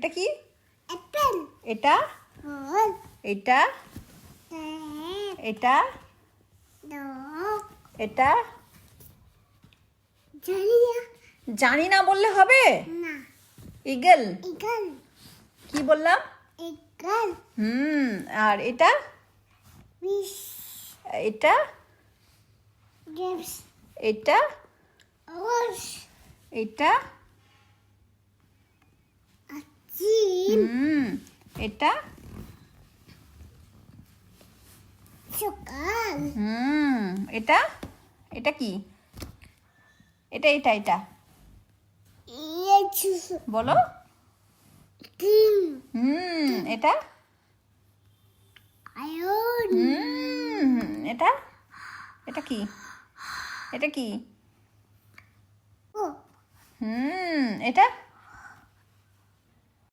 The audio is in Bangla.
এটা কি? অ্যাপেল। এটা বল। এটা এটা ডগ। এটা জানি না। জানি না বললে হবে? না। ইগল। ইগল। কি বললাম? ইগল। আর এটা ফিশ। এটা গ্রেপস। এটা অরেঞ্জ। এটা চিল। এটা সকাল। এটা এটা কি? এটা এটা এটা ইয়েছু। বলো। ক্রিম। এটা আয়ন। এটা এটা কি? এটা কি? ও। এটা